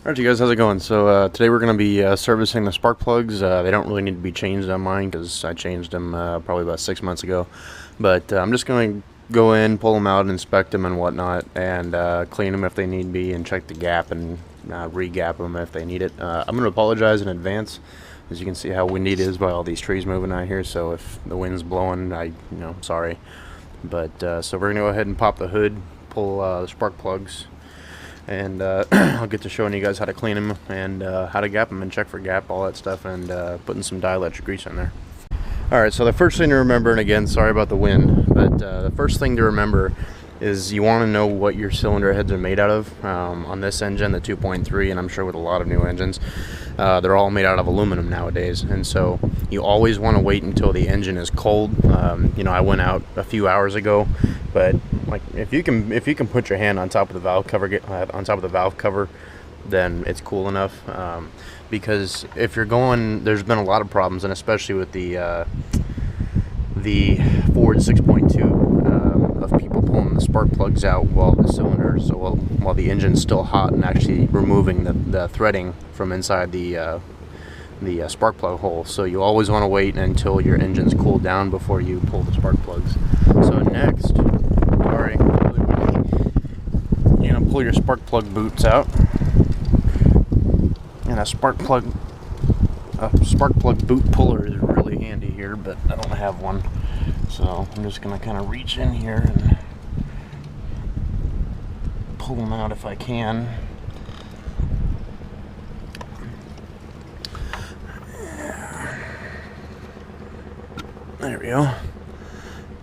Alright, you guys, how's it going? So today we're going to be servicing the spark plugs. They don't really need to be changed on mine because I changed them probably about 6 months ago. But I'm just going to go in, pull them out, inspect them and whatnot, and clean them if they need be, and check the gap and re-gap them if they need it. I'm going to apologize in advance. As you can see how windy it is by all these trees moving out here, so if the wind's blowing, sorry. But so we're going to go ahead and pop the hood, pull the spark plugs, and I'll get to showing you guys how to clean them and how to gap them and check for gap, all that stuff, and putting some dielectric grease in there. Alright, so the first thing to remember, and again, sorry about the wind, but the first thing to remember is you want to know what your cylinder heads are made out of. On this engine, the 2.3, and I'm sure with a lot of new engines, they're all made out of aluminum nowadays, and so you always want to wait until the engine is cold. I went out a few hours ago, but like if you can put your hand on top of the valve cover, then it's cool enough. Because if you're going, there's been a lot of problems, and especially with the Ford 6.2, of people pulling the spark plugs out while the engine's still hot, and actually removing the threading from inside the spark plug hole. So you always want to wait until your engine's cooled down before you pull the spark plugs. So next, you're gonna pull your spark plug boots out, and a spark plug boot puller is really handy here, but I don't have one. So I'm just gonna kind of reach in here and pull them out if I can. There we go.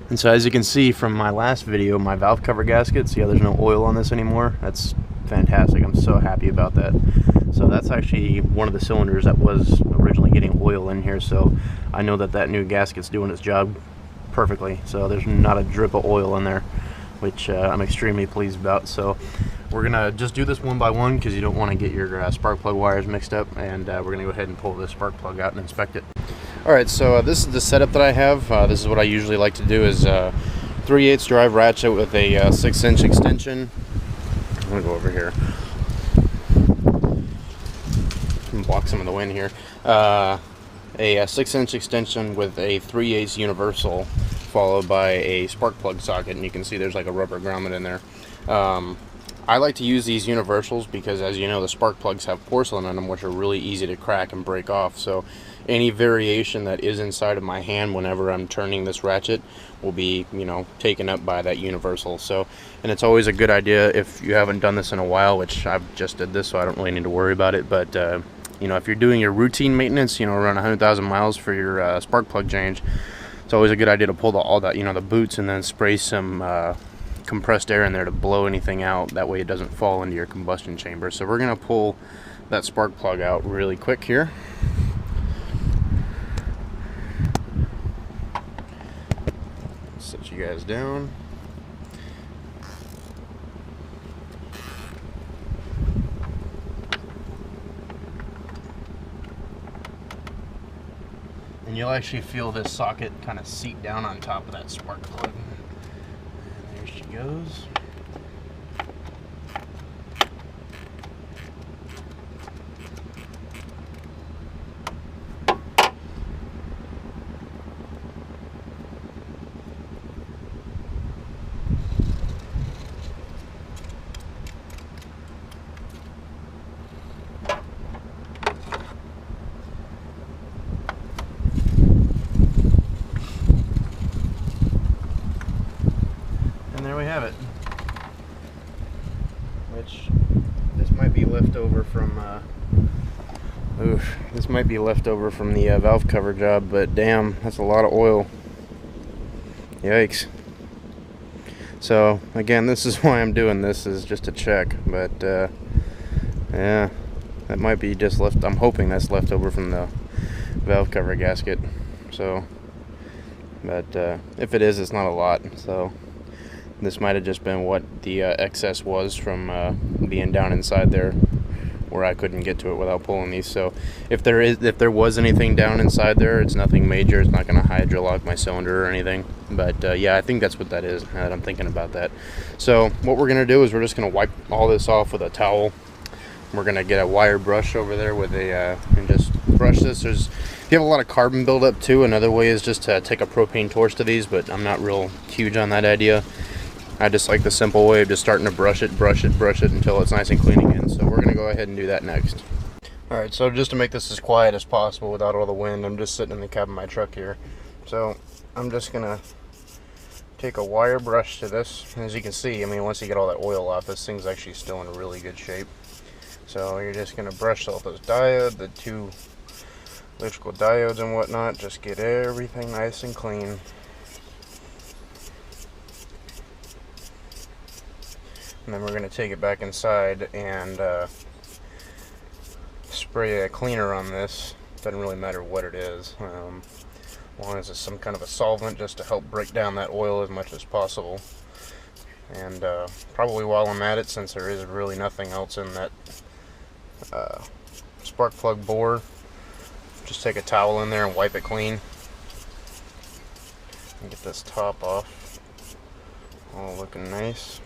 And so as you can see from my last video, my valve cover gasket, see how there's no oil on this anymore? That's fantastic. I'm so happy about that. So that's actually one of the cylinders that was originally getting oil in here, so I know that new gasket's doing its job perfectly. So there's not a drip of oil in there, which I'm extremely pleased about. So we're gonna just do this one by one because you don't want to get your spark plug wires mixed up, and we're gonna go ahead and pull this spark plug out and inspect it. Alright, so this is the setup that I have. This is what I usually like to do, is 3/8 drive ratchet with a 6-inch extension. I'm gonna go over here and block some of the wind here. A 6-inch extension with a 3/8 universal, followed by a spark plug socket, and you can see there's like a rubber grommet in there. I like to use these universals because, as you know, the spark plugs have porcelain in them, which are really easy to crack and break off. So any variation that is inside of my hand whenever I'm turning this ratchet will be, taken up by that universal. So, and it's always a good idea, if you haven't done this in a while, which I've just did this, so I don't really need to worry about it. But if you're doing your routine maintenance, around 100,000 miles for your spark plug change, it's always a good idea to pull the boots, and then spray some compressed air in there to blow anything out. That way it doesn't fall into your combustion chamber. So we're gonna pull that spark plug out really quick here. Set you guys down. And you'll actually feel this socket kind of seat down on top of that spark plug. And there she goes. There we have it. Which this might be left over from the valve cover job, but damn, that's a lot of oil. Yikes. So again, this is why I'm doing this, is just to check, but yeah, that might be just left. I'm hoping that's left over from the valve cover gasket. So, but if it is, it's not a lot. So this might have just been what the excess was from being down inside there, where I couldn't get to it without pulling these. So if there was anything down inside there, it's nothing major. It's not going to hydrolock my cylinder or anything. But yeah, I think that's what that is, now that I'm thinking about that. So what we're going to do is we're just going to wipe all this off with a towel. we're gonna get a wire brush over there with a and just brush this. If you have a lot of carbon buildup too, another way is just to take a propane torch to these, but I'm not real huge on that idea. I just like the simple way of just starting to brush it until it's nice and clean again. So we're gonna go ahead and do that next. Alright, so just to make this as quiet as possible without all the wind, I'm just sitting in the cab of my truck here. So I'm just gonna take a wire brush to this. As you can see, I mean, once you get all that oil off, this thing's actually still in really good shape. So you're just gonna brush off those diodes, the two electrical diodes and whatnot, just get everything nice and clean. And then we're going to take it back inside and spray a cleaner on this. Doesn't really matter what it is, as long as it's some kind of a solvent, just to help break down that oil as much as possible. And probably while I'm at it, since there is really nothing else in that spark plug bore, just take a towel in there and wipe it clean and get this top off, all looking nice.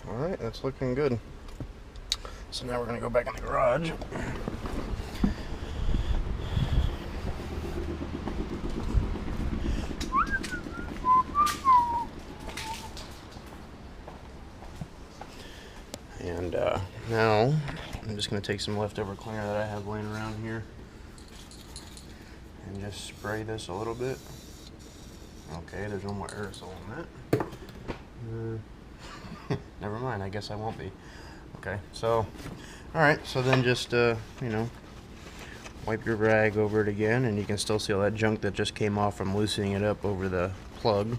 Alright, that's looking good. So now we're going to go back in the garage. And now I'm just going to take some leftover cleaner that I have laying around here and just spray this a little bit. Okay, there's no more aerosol in that. Never mind, I guess I won't be. Okay, so, alright, so then just, you know, wipe your rag over it again, and you can still see all that junk that just came off from loosening it up over the plug.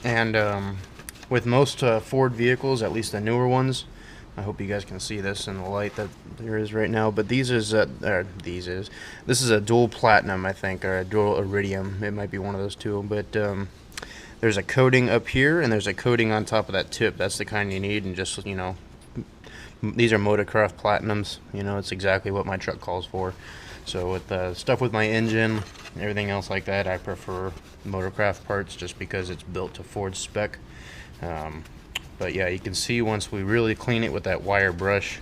And with most Ford vehicles, at least the newer ones, I hope you guys can see this in the light that there is right now, but this is a dual platinum, I think, or a dual iridium. It might be one of those two, but there's a coating up here and there's a coating on top of that tip. That's the kind you need, and just, you know, these are Motorcraft Platinums. You know, it's exactly what my truck calls for. So with stuff with my engine, everything else like that, I prefer Motorcraft parts just because it's built to Ford spec. But yeah, you can see once we really clean it with that wire brush,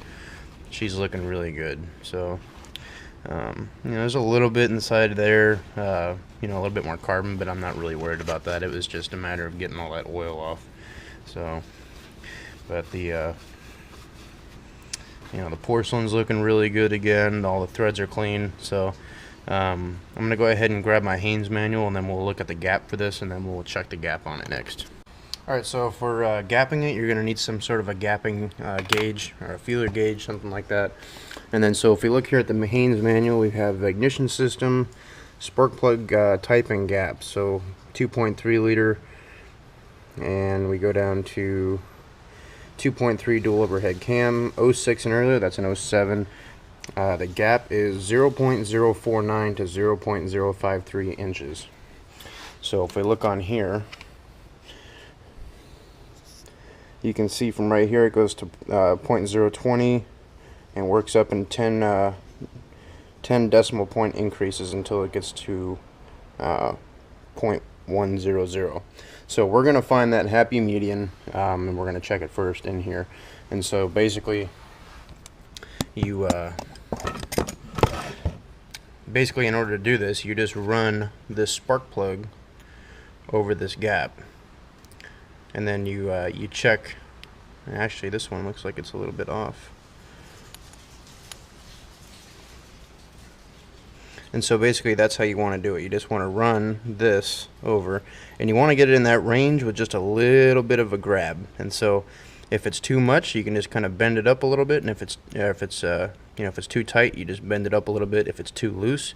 she's looking really good. So, you know, there's a little bit inside there, you know, a little bit more carbon, but I'm not really worried about that. It was just a matter of getting all that oil off. So, but the, you know, the porcelain's looking really good again. All the threads are clean. So, I'm going to go ahead and grab my Haynes manual, and then we'll look at the gap for this, and then we'll check the gap on it next. Alright, so for gapping it, you're going to need some sort of a gapping gauge, or a feeler gauge, something like that. And then, so if we look here at the Haynes manual, we have ignition system, spark plug type, and gap. So 2.3 liter, and we go down to 2.3 dual overhead cam, 06 and earlier, that's an 07. The gap is 0.049 to 0.053 inches. So if we look on here, you can see from right here it goes to 0.020 and works up in 10 decimal point increases until it gets to 0.100. So we're going to find that happy median, and we're going to check it first in here. And so basically you in order to do this, you just run this spark plug over this gap. And then you check. Actually, this one looks like it's a little bit off. And so basically that's how you want to do it. You just want to run this over, and you want to get it in that range with just a little bit of a grab. And so if it's too much, you can just kind of bend it up a little bit, and if it's you know, if it's too tight, you just bend it up a little bit. If it's too loose,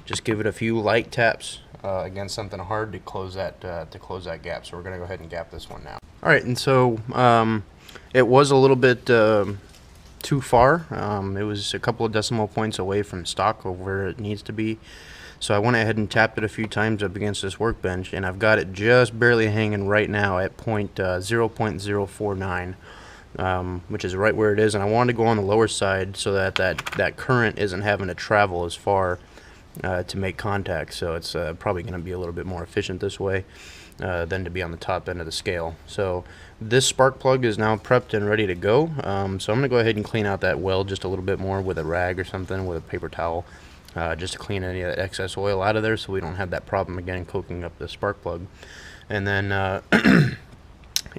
just give it a few light taps against something hard to close that gap. So we're going to go ahead and gap this one now. All right, and so it was a little bit too far. It was a couple of decimal points away from stock of where it needs to be. So I went ahead and tapped it a few times up against this workbench, and I've got it just barely hanging right now at 0.049, which is right where it is. And I wanted to go on the lower side so that that current isn't having to travel as far to make contact. So it's probably going to be a little bit more efficient this way than to be on the top end of the scale. So this spark plug is now prepped and ready to go. So I'm going to go ahead and clean out that weld just a little bit more with a rag or something, with a paper towel. Just to clean any of that excess oil out of there so we don't have that problem again cooking up the spark plug. And then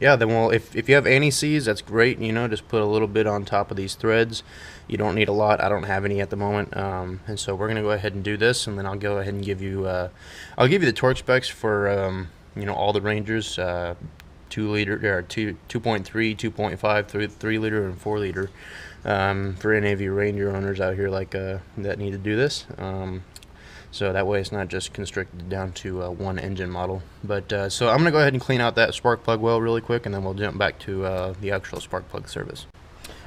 yeah, then if you have anti-seize, that's great. You know, just put a little bit on top of these threads. You don't need a lot. I don't have any at the moment. And so we're gonna go ahead and do this, and then I'll go ahead and give you I'll give you the torque specs for you know, all the Rangers, 2 liter or 2.3, 2.5, 3 liter, and 4 liter. For any of you Ranger owners out here like that need to do this, so that way it's not just constricted down to one engine model. But so I'm gonna go ahead and clean out that spark plug well really quick, and then we'll jump back to the actual spark plug service.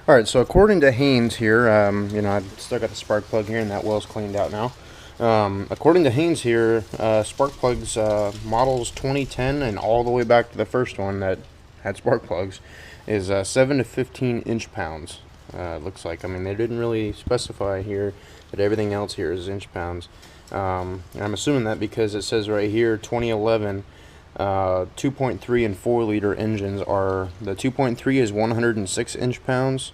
Alright, so according to Haynes here, you know, I've still got the spark plug here and that well's cleaned out now. According to Haynes here, spark plugs, models 2010 and all the way back to the first one that had spark plugs, is 7 to 15 inch-pounds. Looks like. I mean, they didn't really specify here, but everything else here is inch-pounds. And I'm assuming that because it says right here 2011 2.3 and 4 liter engines are, the 2.3 is 106 inch-pounds,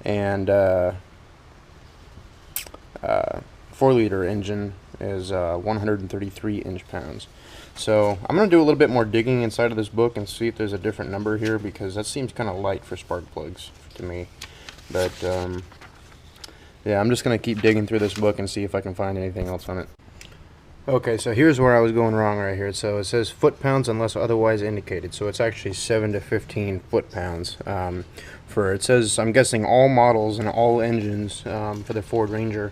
and 4 liter engine is 133 inch-pounds. So I'm going to do a little bit more digging inside of this book and see if there's a different number here, because that seems kind of light for spark plugs to me. But yeah, I'm just going to keep digging through this book and see if I can find anything else on it. Okay, so here's where I was going wrong right here. So it says foot-pounds unless otherwise indicated. So it's actually 7 to 15 foot-pounds. For it says, I'm guessing all models and all engines for the Ford Ranger,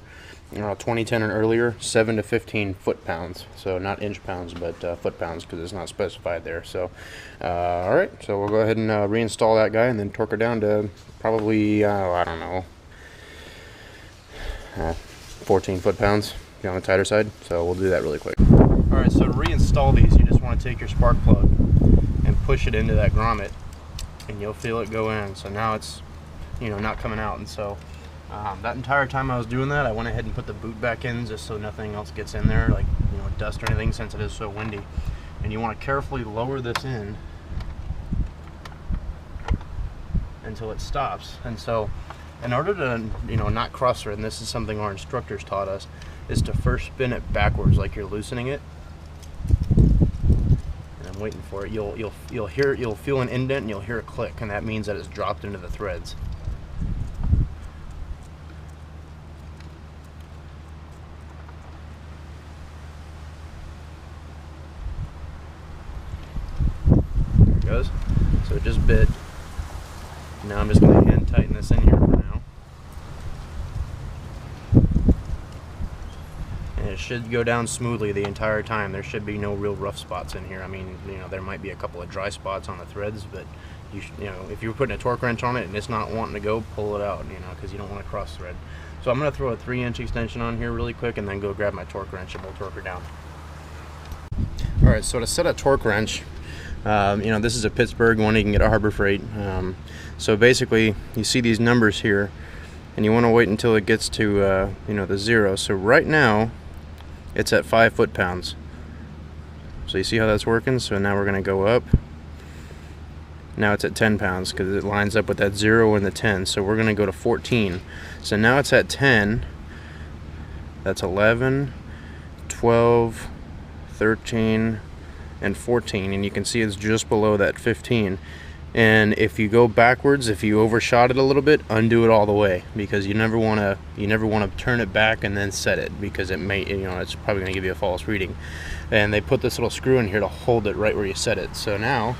2010 and earlier, 7 to 15 foot-pounds. So not inch-pounds, but foot-pounds, because it's not specified there. So alright, so we'll go ahead and reinstall that guy and then torque her down to probably, I don't know, 14 foot-pounds, be on the tighter side. So we'll do that really quick. Alright, so to reinstall these, you just want to take your spark plug and push it into that grommet, and you'll feel it go in. So now it's, you know, not coming out. And so that entire time I was doing that, I went ahead and put the boot back in just so nothing else gets in there, like, you know, dust or anything, since it is so windy. And you want to carefully lower this in until it stops. And so in order to, you know, not cross thread, and this is something our instructors taught us, is to first spin it backwards like you're loosening it. And I'm waiting for it. You'll feel an indent and you'll hear a click, and that means that it's dropped into the threads. There it goes. So it just bit. Now I'm just going to hand tighten this in here for now. And it should go down smoothly the entire time. There should be no real rough spots in here. I mean, you know, there might be a couple of dry spots on the threads, but you know, if you're putting a torque wrench on it and it's not wanting to go, pull it out, you know, because you don't want to cross thread. So I'm going to throw a 3-inch extension on here really quick and then go grab my torque wrench and we'll torque her down. Alright, so to set a torque wrench, you know, this is a Pittsburgh one, you can get a Harbor Freight. So basically, you see these numbers here, and you want to wait until it gets to, you know, the 0. So right now, it's at 5 foot-pounds. So you see how that's working? So now we're going to go up. Now it's at 10 pounds because it lines up with that 0 and the 10. So we're going to go to 14. So now it's at 10. That's 11, 12, 13, and 14. And you can see it's just below that 15. And if you go backwards, if you overshot it a little bit, undo it all the way, because you never want to turn it back and then set it, because it may, you know, it's probably going to give you a false reading. And they put this little screw in here to hold it right where you set it. So now,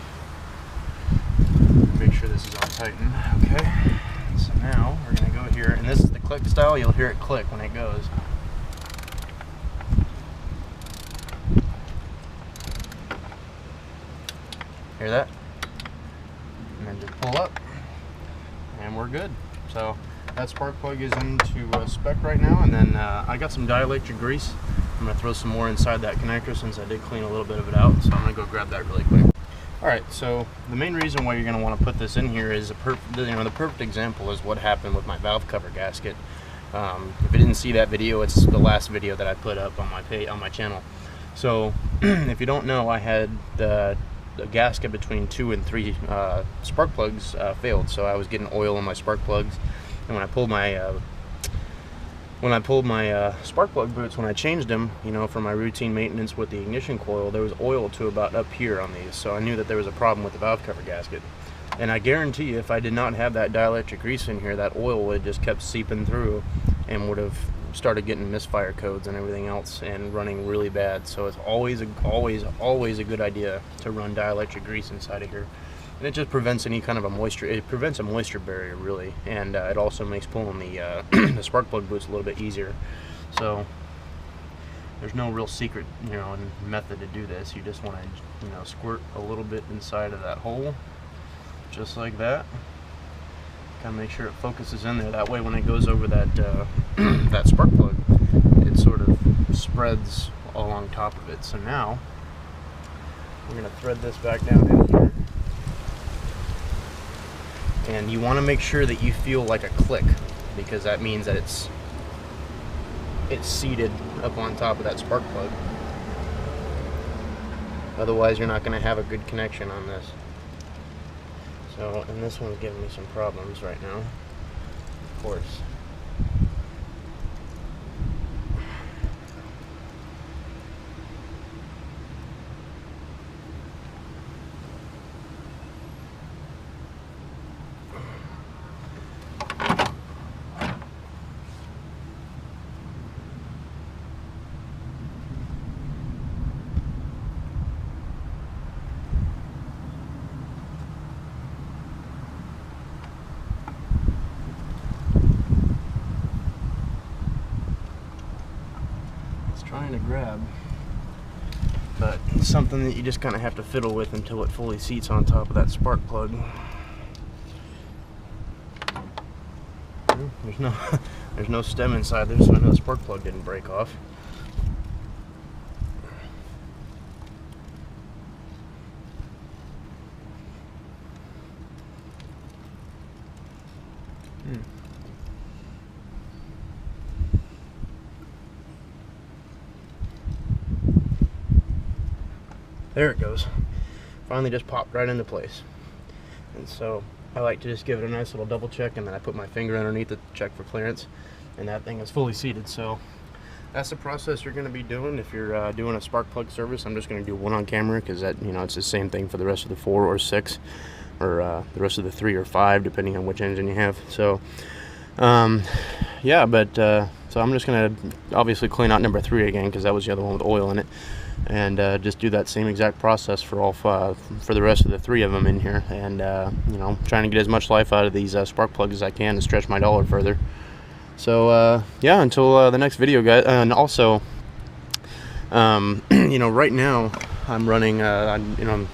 make sure this is all tightened. Okay. So now we're going to go here, and this is the click style. You'll hear it click when it goes. Hear that? And then just pull up, and we're good. So that spark plug is into spec right now, and then I got some dielectric grease. I'm going to throw some more inside that connector since I did clean a little bit of it out, so I'm going to go grab that really quick. Alright, so the main reason why you're going to want to put this in here is the perfect example is what happened with my valve cover gasket. If you didn't see that video, it's the last video that I put up on my channel. So if you don't know, I had the gasket between 2 and 3 spark plugs failed, so I was getting oil in my spark plugs, and when I pulled my spark plug boots, when I changed them, you know, for my routine maintenance with the ignition coil, there was oil to about up here on these, so I knew that there was a problem with the valve cover gasket. And I guarantee you, if I did not have that dielectric grease in here, that oil would have just kept seeping through and would have started getting misfire codes and everything else and running really bad. So it's always a good idea to run dielectric grease inside of here. And it just prevents any kind of it prevents a moisture barrier really, and it also makes pulling the the spark plug boots a little bit easier. So there's no real secret, you know, method to do this. You just want to, you know, squirt a little bit inside of that hole, just like that. Kind of make sure it focuses in there. That way, when it goes over that that spark plug, it sort of spreads along top of it. So now we're going to thread this back down in here. And you want to make sure that you feel like a click, because that means that it's seated up on top of that spark plug. Otherwise, you're not going to have a good connection on this. So, and this one's giving me some problems right now, of course. Trying to grab, but it's something that you just kind of have to fiddle with until it fully seats on top of that spark plug. There's no stem inside there, so I know the spark plug didn't break off. There it goes. Finally just popped right into place. And so I like to just give it a nice little double check, and then I put my finger underneath it to check for clearance, and that thing is fully seated. So that's the process you're going to be doing if you're doing a spark plug service. I'm just going to do one on camera because that, you know, it's the same thing for the rest of the 4 or 6, or the rest of the 3 or 5, depending on which engine you have. So yeah, but so I'm just going to obviously clean out number 3 again, because that was the other one with oil in it, and just do that same exact process for all for the rest of the 3 of them in here, and you know, trying to get as much life out of these spark plugs as I can and stretch my dollar further. So yeah, until the next video, guys. And also, you know, right now I'm running you know,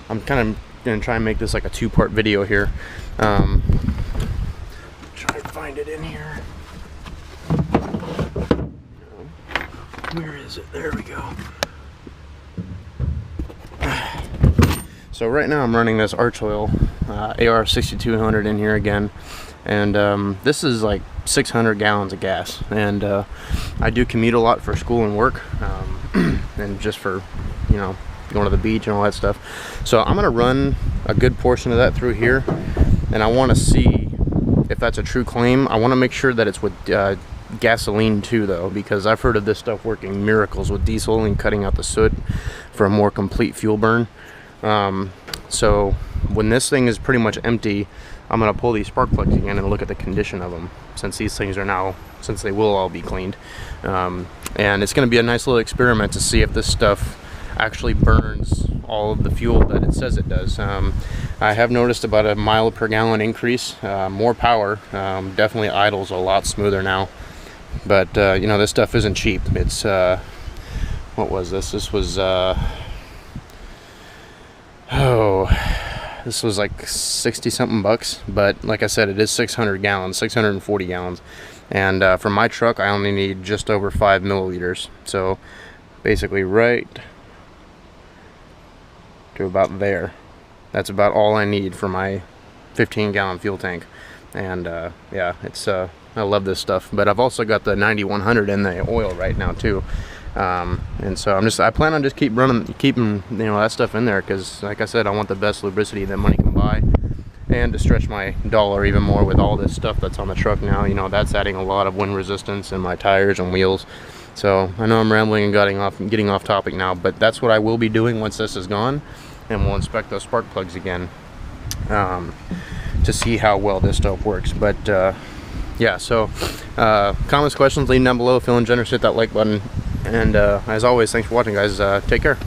I'm kind of gonna try and make this like a 2-part video here. Try to find it in here. Where is it? There we go. So right now I'm running this Arch Oil AR6200 in here again, and this is like 600 gallons of gas, and I do commute a lot for school and work, and just for, you know, going to the beach and all that stuff. So I'm gonna run a good portion of that through here, and I want to see if that's a true claim. I want to make sure that it's with gasoline too, though, because I've heard of this stuff working miracles with diesel and cutting out the soot for a more complete fuel burn. So when this thing is pretty much empty, I'm gonna pull these spark plugs again and look at the condition of them, since these things are now, since they will all be cleaned, and it's gonna be a nice little experiment to see if this stuff actually burns all of the fuel that it says it does. I have noticed about a mile per gallon increase, more power, definitely idles a lot smoother now. But you know, this stuff isn't cheap. It's what was this? This was This was like 60 something bucks, but like I said, it is 600 gallons, 640 gallons. And for my truck, I only need just over 5 milliliters. So basically right to about there. That's about all I need for my 15-gallon fuel tank. And yeah, it's I love this stuff. But I've also got the 9100 in the oil right now too. And so I plan on just keeping that stuff in there, because like I said, I want the best lubricity that money can buy, and to stretch my dollar even more with all this stuff that's on the truck now. That's adding a lot of wind resistance in my tires and wheels. So I know I'm rambling and getting off topic now, but that's what I will be doing once this is gone, and we'll inspect those spark plugs again to see how well this stuff works. But yeah, so comments, questions, leave them down below. Feeling generous, hit that like button, and as always, thanks for watching, guys. Take care.